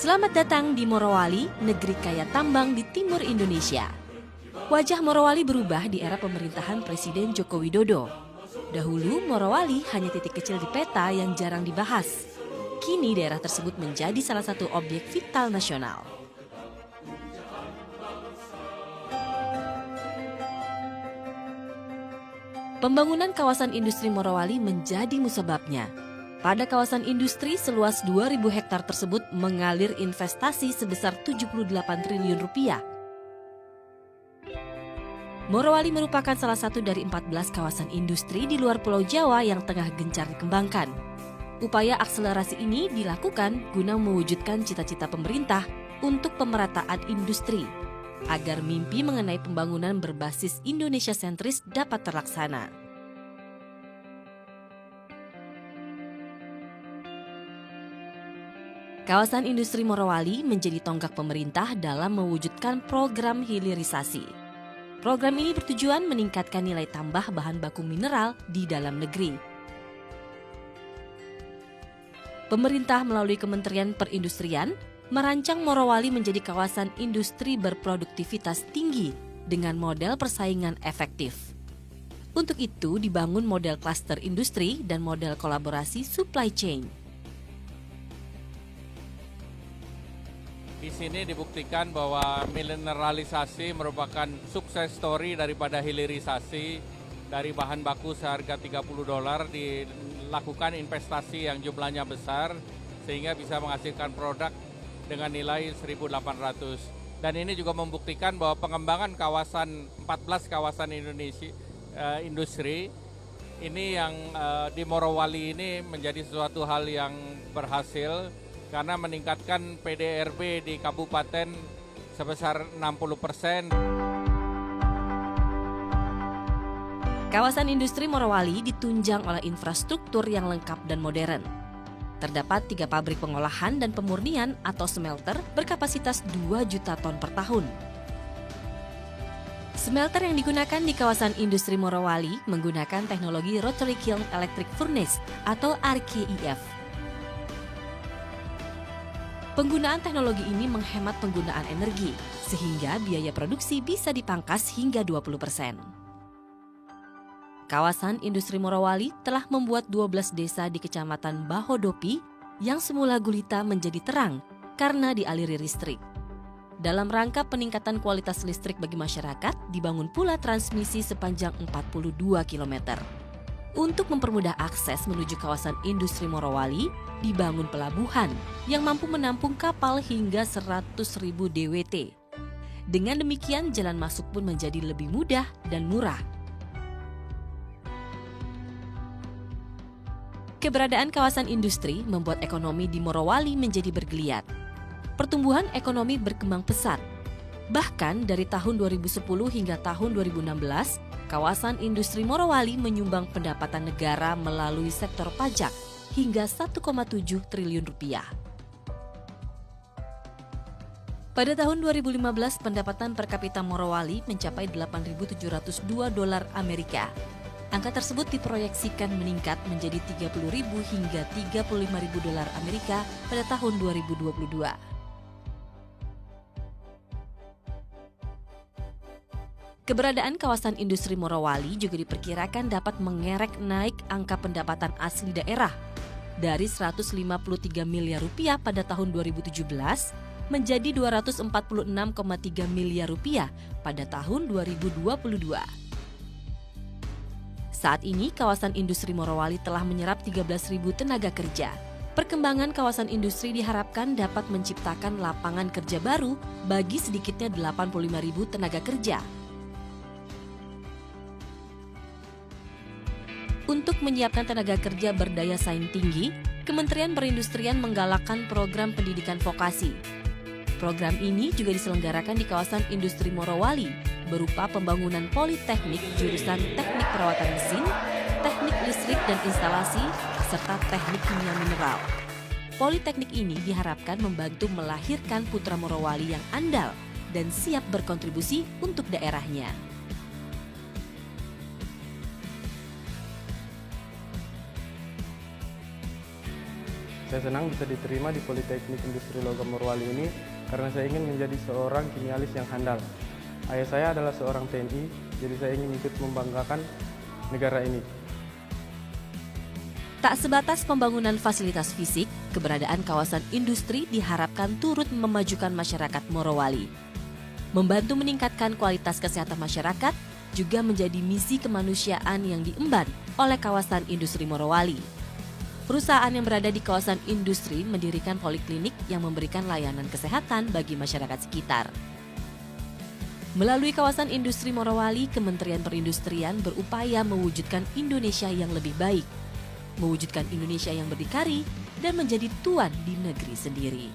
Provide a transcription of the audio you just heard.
Selamat datang di Morowali, negeri kaya tambang di timur Indonesia. Wajah Morowali berubah di era pemerintahan Presiden Joko Widodo. Dahulu Morowali hanya titik kecil di peta yang jarang dibahas. Kini daerah tersebut menjadi salah satu objek vital nasional. Pembangunan kawasan industri Morowali menjadi musababnya. Pada kawasan industri seluas 2.000 hektar tersebut mengalir investasi sebesar 78 triliun rupiah. Morowali merupakan salah satu dari 14 kawasan industri di luar Pulau Jawa yang tengah gencar dikembangkan. Upaya akselerasi ini dilakukan guna mewujudkan cita-cita pemerintah untuk pemerataan industri, agar mimpi mengenai pembangunan berbasis Indonesia sentris dapat terlaksana. Kawasan industri Morowali menjadi tonggak pemerintah dalam mewujudkan program hilirisasi. Program ini bertujuan meningkatkan nilai tambah bahan baku mineral di dalam negeri. Pemerintah melalui Kementerian Perindustrian merancang Morowali menjadi kawasan industri berproduktivitas tinggi dengan model persaingan efektif. Untuk itu dibangun model klaster industri dan model kolaborasi supply chain. Di sini dibuktikan bahwa mineralisasi merupakan sukses story daripada hilirisasi. Dari bahan baku seharga $30 dilakukan investasi yang jumlahnya besar sehingga bisa menghasilkan produk dengan nilai 1.800. Dan ini juga membuktikan bahwa pengembangan 14 kawasan Indonesia industri ini yang di Morowali ini menjadi sesuatu hal yang berhasil karena meningkatkan PDRB di kabupaten sebesar 60%. Kawasan industri Morowali ditunjang oleh infrastruktur yang lengkap dan modern. Terdapat 3 pabrik pengolahan dan pemurnian atau smelter berkapasitas 2 juta ton per tahun. Smelter yang digunakan di kawasan industri Morowali menggunakan teknologi Rotary Kiln Electric Furnace atau RKEF. Penggunaan teknologi ini menghemat penggunaan energi, sehingga biaya produksi bisa dipangkas hingga 20%. Kawasan industri Morowali telah membuat 12 desa di Kecamatan Bahodopi yang semula gulita menjadi terang karena dialiri listrik. Dalam rangka peningkatan kualitas listrik bagi masyarakat, dibangun pula transmisi sepanjang 42 km. Untuk mempermudah akses menuju kawasan industri Morowali, dibangun pelabuhan yang mampu menampung kapal hingga 100.000 DWT. Dengan demikian, jalan masuk pun menjadi lebih mudah dan murah. Keberadaan kawasan industri membuat ekonomi di Morowali menjadi bergeliat. Pertumbuhan ekonomi berkembang pesat. Bahkan dari tahun 2010 hingga tahun 2016, kawasan industri Morowali menyumbang pendapatan negara melalui sektor pajak hingga 1,7 triliun rupiah. Pada tahun 2015, pendapatan per kapita Morowali mencapai $8.702 Amerika. Angka tersebut diproyeksikan meningkat menjadi $30.000 hingga $35.000 Amerika pada tahun 2022. Keberadaan kawasan industri Morowali juga diperkirakan dapat mengerek naik angka pendapatan asli daerah dari 153 miliar rupiah pada tahun 2017 menjadi 246,3 miliar rupiah pada tahun 2022. Saat ini kawasan industri Morowali telah menyerap 13.000 tenaga kerja. Perkembangan kawasan industri diharapkan dapat menciptakan lapangan kerja baru bagi sedikitnya 85.000 tenaga kerja. Untuk menyiapkan tenaga kerja berdaya saing tinggi, Kementerian Perindustrian menggalakkan program pendidikan vokasi. Program ini juga diselenggarakan di kawasan industri Morowali berupa pembangunan politeknik jurusan teknik perawatan mesin, teknik listrik dan instalasi, serta teknik kimia mineral. Politeknik ini diharapkan membantu melahirkan putra Morowali yang andal dan siap berkontribusi untuk daerahnya. Saya senang bisa diterima di Politeknik Industri Logam Morowali ini karena saya ingin menjadi seorang kimialis yang handal. Ayah saya adalah seorang TNI, jadi saya ingin ikut membanggakan negara ini. Tak sebatas pembangunan fasilitas fisik, keberadaan kawasan industri diharapkan turut memajukan masyarakat Morowali. Membantu meningkatkan kualitas kesehatan masyarakat juga menjadi misi kemanusiaan yang diemban oleh kawasan industri Morowali. Perusahaan yang berada di kawasan industri mendirikan poliklinik yang memberikan layanan kesehatan bagi masyarakat sekitar. Melalui kawasan industri Morowali, Kementerian Perindustrian berupaya mewujudkan Indonesia yang lebih baik, mewujudkan Indonesia yang berdikari, dan menjadi tuan di negeri sendiri.